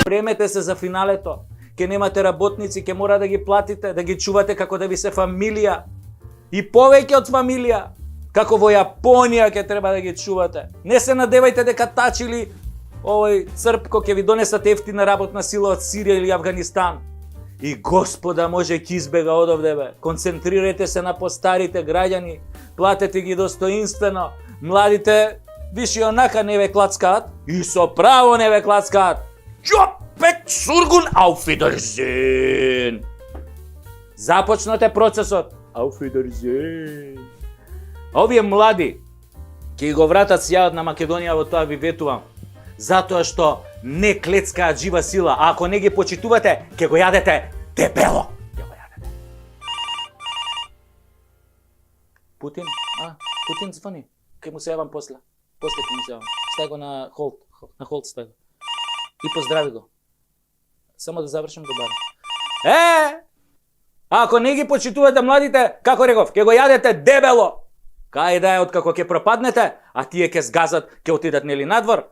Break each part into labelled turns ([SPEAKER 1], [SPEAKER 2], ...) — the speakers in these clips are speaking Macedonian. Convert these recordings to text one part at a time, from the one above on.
[SPEAKER 1] Премете се за финалето. Ке немате работници, ке мора да ги платите, да ги чувате како да ви се фамилија. И повеќе од фамилија. Како во Јапонија ке треба да ги чувате. Не се надевајте дека тачили овој црпко ке ви донесат ефтина работна сила од Сирија или Авганистан. И Господа може ќе избега одовде бе. Концентрирајте се на постарите граѓани. Платете ги достоинствено. Младите виши онака не ве клацкаат и со право не ве клацкаат. Џопек сургун ауфидерзен. Започнате процесот. Ауфидерзен. Овие млади ќе го вратат сјаот на Македонија, во тоа ви ветувам. Затоа што не клецкаат жива сила, а ако не ги почитувате, ќе го јадете дебело. Ќе го јадете. Путин? Путин звони. Ке му се јавам после. После ке му се јавам. Стај го на холд. На холд стај го. И поздрави го. Само да завршим го барем. Ако не ги почитувате младите, како реков, ќе го јадете дебело. Кај да е откако ќе пропаднете, а тие ќе сгазат, ќе отидат нели надвор,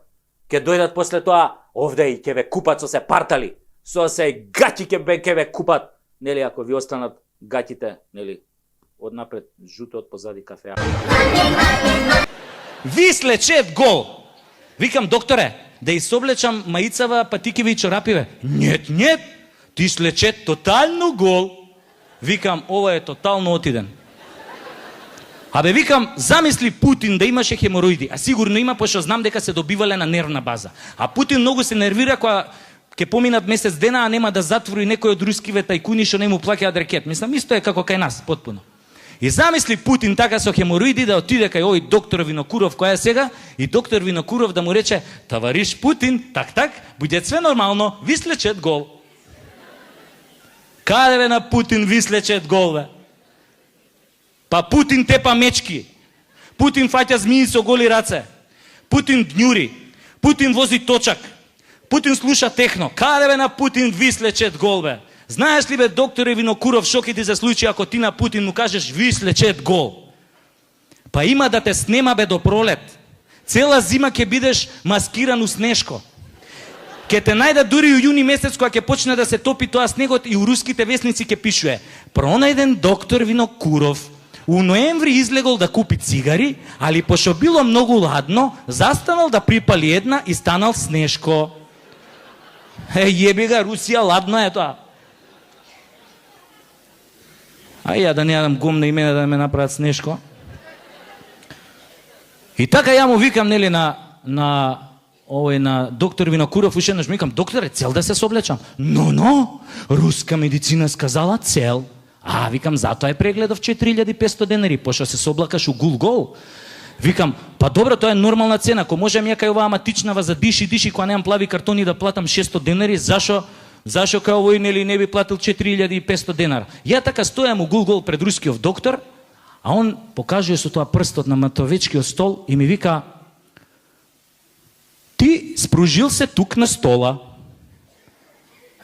[SPEAKER 1] ќе дојдат после тоа овде и ќе ве купат со се партали, со се гаќи ќе ве купат, нели ако ви останат гаќите, нели однапред жуто, од позади кафеа.
[SPEAKER 2] Ви слечет гол. Викам, докторе, да изоблечам маицава, патикиви и чорапиве. Нет, ти слечет тотално гол. Викам, ова е тотално отиден. Абе, викам, замисли Путин да имаше хемороиди, а сигурно има, пошто знам дека се добивале на нервна база. А Путин многу се нервира кога ќе поминат месец дена, а нема да затвори некој од рускиве тајкуни што не му плаќаат рекет. Мислам, исто е како кај нас, потпуно. И замисли Путин така со хемороиди да отиде кај овој доктор Винокуров, која е сега, и доктор Винокуров да му рече, тавариш Путин, так, буде све нормално, ви слечет гол. Каде бе на Путин ви слечет гол, бе? Па Путин тепа мечки, Путин фаќа змии со голи раце, Путин дњури, Путин вози точак, Путин слуша техно. Каде бе на Путин ви слечет гол, бе? Знаеш ли бе, докторе Винокуров, шо ќе ти се случи ако ти на Путин му кажеш ви слечет гол? Па има да те снема бе до пролет. Цела зима ќе бидеш маскиран у снешко. Ке те најдат дури у јуни месец кога ќе почне да се топи тоа снегот и у руските весници ќе пишуе: пронајден доктор Винокуров у ноември излегол да купи цигари, али пошто било многу ладно, застанал да припали една и станал снешко. Јеби га, Русија, ладно е тоа. Ја да не јадам гум на имене да ме направат снешко. И така ја му викам, нели, на доктор Винокуров, уште еднаш му викам, докторе, цел да се соблечам? Но, руска медицина сказала цел. Викам, затоа е прегледов 4500 денари, пошто се соблакаш у гул-гол. Викам, па добро, тоа е нормална цена, ако можем ја кај оваа матичнава за диши, кога немам плави картони да платам 600 денари, зашо кај овој нели не би платил 4500 денара? Ја така стојам у гул-гол пред рускиот доктор, а он покажува со тоа прстот на матовечкиот стол и ми вика: ти спружил се тук на стола.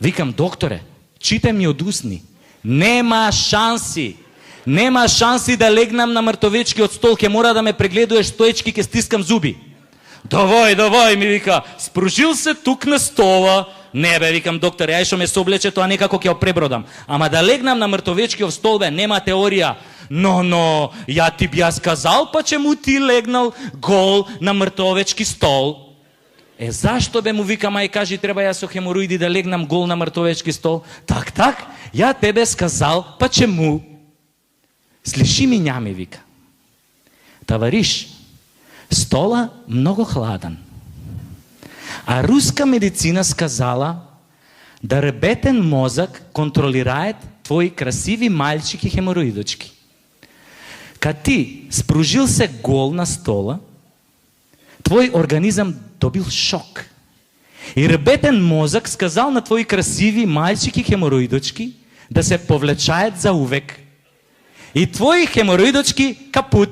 [SPEAKER 2] Викам, докторе, читай ми од усни. Нема шанси да легнам на мртовечкиот стол, ќе мора да ме прегледуваш стоечки, ќе стискам зуби. Давај, ми вика, спружил се тук на стола. Не бе, викам, доктор, ај шо ме соблече, тоа некако ќе опребродам. Ама да легнам на мртовечкиот стол, бе, нема теорија. Но, ја ти би ја сказал, па че му ти легнал гол на мртовечки стол. Зашто бе, му викам, ај кажи, треба ја со хемороиди да легнам гол на мртовечки стол? Так, ја тебе сказал, па че му. Слиши ми њаме, вика. Тавариш, стола много хладен. А руска медицина сказала да ребетен мозък контролираат твои красиви мальчики хемороидочки. Kad ti spružil se gol na stola, твой организъм добил шок. И ребетен мозък сказал на твои красиви мальчики хемороидочки да се повлечаят за увек. И твои хемороидочки капут.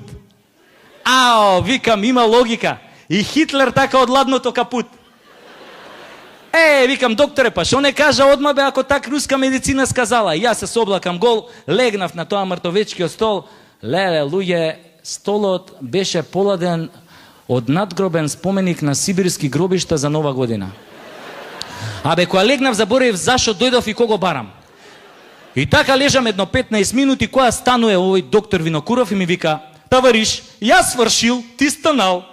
[SPEAKER 2] Ао, викам, има логика. И Хитлер така од ладното капут. Викам, докторе, па шо не кажа одма бе, ако так руска медицина сказала. Јас се соблакам гол, легнав на тоа мртовечкиот стол. Леле, луѓе, столот беше поладен од надгробен споменик на сибирски гробишта за Нова година. Абе, која легнав, заборев зашо дојдов и кого барам. И така лежам едно 15 минути, која стануе овој доктор Винокуров и ми вика, тавариш, јас свршил, ти станал.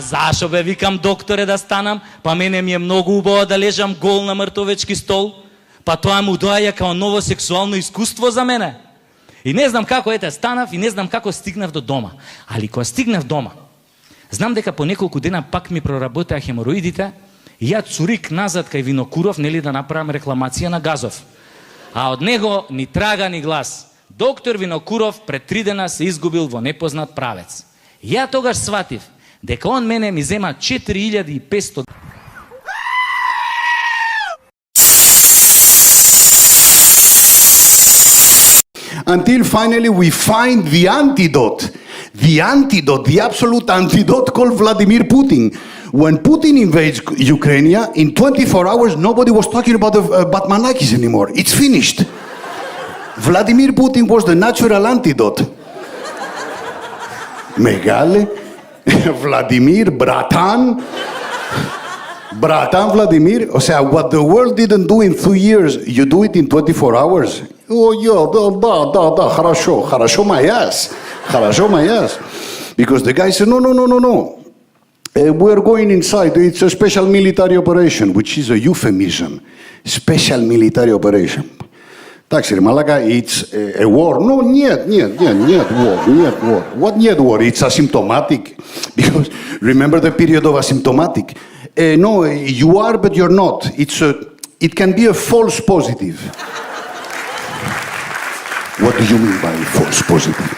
[SPEAKER 2] Зашо бе, викам, докторе, да станам? Па мене ми е многу убаво да лежам гол на мртовечки стол. Па тоа му доаѓа као ново сексуално искуство за мене. И не знам како станав и не знам како стигнав до дома. Али кога стигнав дома, знам дека по неколку дена пак ми проработеа хемороидите и ја цурик назад кај Винокуров, нели да направам рекламација на газов. А од него ни трага ни глас. Доктор Винокуров пред 3 дена се изгубил во непознат правец. Ја тогаш сватив дека он мене ми зема 4500.
[SPEAKER 3] Until finally we find the antidote. The antidote, the absolute antidote called Vladimir Putin. When Putin invades Ukraine, in 24 hours nobody was talking about Batmanakis anymore. It's finished. Vladimir Putin was the natural antidote. Megale, Vladimir, bratan Vladimir. O sea, what the world didn't do in 2 years, you do it in 24 hours. Oh, yeah, да, хорошо, my ass. Because the guy said, no. We're going inside. It's a special military operation, which is a euphemism. Special military operation. Εντάξει ρε μαλάκα, it's a war. No, нет war. What нет war? It's asymptomatic. Because remember the period of asymptomatic. No, you are, but you're not. It can be a false positive. What do you mean by false positive?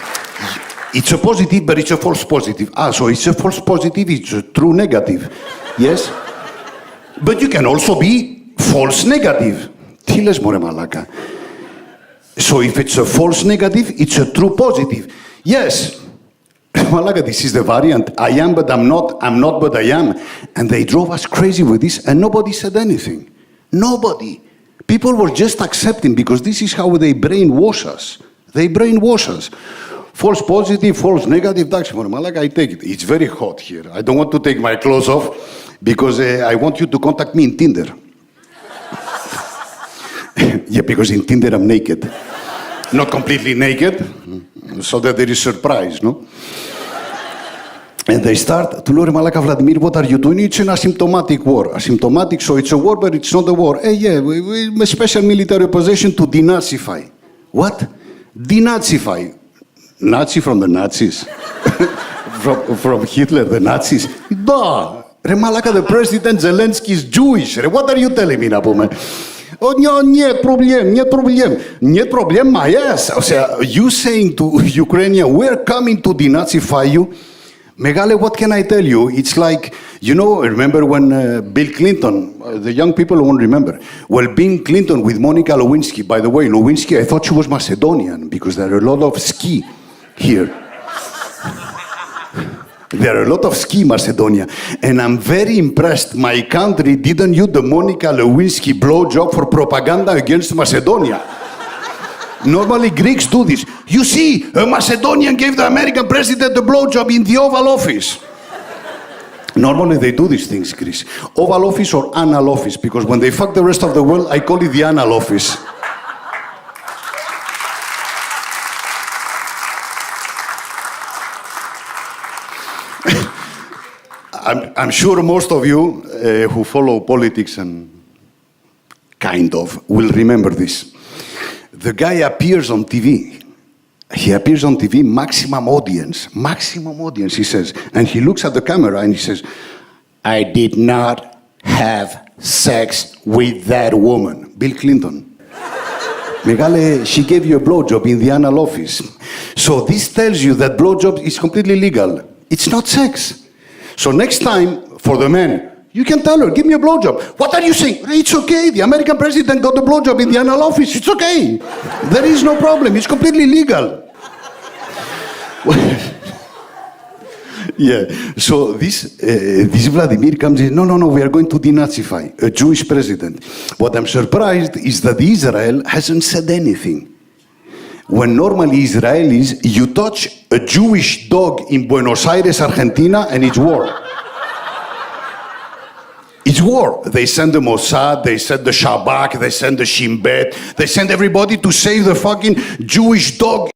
[SPEAKER 3] It's a positive, but it's a false positive. So it's a false positive, it's a true negative. Yes? But you can also be false negative. Τι λες μωρέ μαλάκα? So if it's a false negative, it's a true positive. Yes. Malaka, this is the variant. I am, but I'm not, but I am. And they drove us crazy with this, and nobody said anything. Nobody. People were just accepting, because this is how they brainwash us. They brainwash us. False positive, false negative. Malaka, I take it. It's very hot here. I don't want to take my clothes off, because I want you to contact me in Tinder. Yeah, because in Tinder I'm naked. Not completely naked, so that there is surprise, no? And they start, tu lori malaka Vladimir, what are you doing? It's an asymptomatic war. Asymptomatic, so it's a war, but it's not a war. A special military operation to denazify. What? Denazify. Nazi from the Nazis? from Hitler, the Nazis? Da! Re malaka, the President Zelensky is Jewish. Re, what are you telling me, na πούμε? Oh, no, нет проблем, my ass. O sea, you saying to Ukraine, we're coming to denazify you. Megale, what can I tell you? It's like, you know, remember when Bill Clinton, the young people won't remember. Well, Bill Clinton with Monica Lewinsky. By the way, Lewinsky, I thought she was Macedonian because there are a lot of ski here. There are a lot of ski Macedonia, and I'm very impressed. My country didn't use the Monica Lewinsky blowjob for propaganda against Macedonia. Normally Greeks do this. You see, a Macedonian gave the American president the blowjob in the Oval Office. Normally they do these things, Greece. Oval Office or Anal Office, because when they fuck the rest of the world, I call it the Anal Office. I'm sure most of you who follow politics and kind of will remember this. The guy appears on TV. He appears on TV, maximum audience, he says. And he looks at the camera and he says, I did not have sex with that woman. Bill Clinton. Megale, she gave you a blowjob in the Anal Office. So this tells you that blowjob is completely legal. It's not sex. So next time, for the men, you can tell her, give me a blowjob. What are you saying? It's okay. The American president got a blowjob in the anal office. It's okay. There is no problem. It's completely legal. Yeah. So this Vladimir comes in. No. We are going to denazify a Jewish president. What I'm surprised is that Israel hasn't said anything. When normally Israelis, you touch a Jewish dog in Buenos Aires, Argentina, and it's war. It's war. They send the Mossad, they send the Shabak, they send the Shin Bet, they send everybody to save the fucking Jewish dog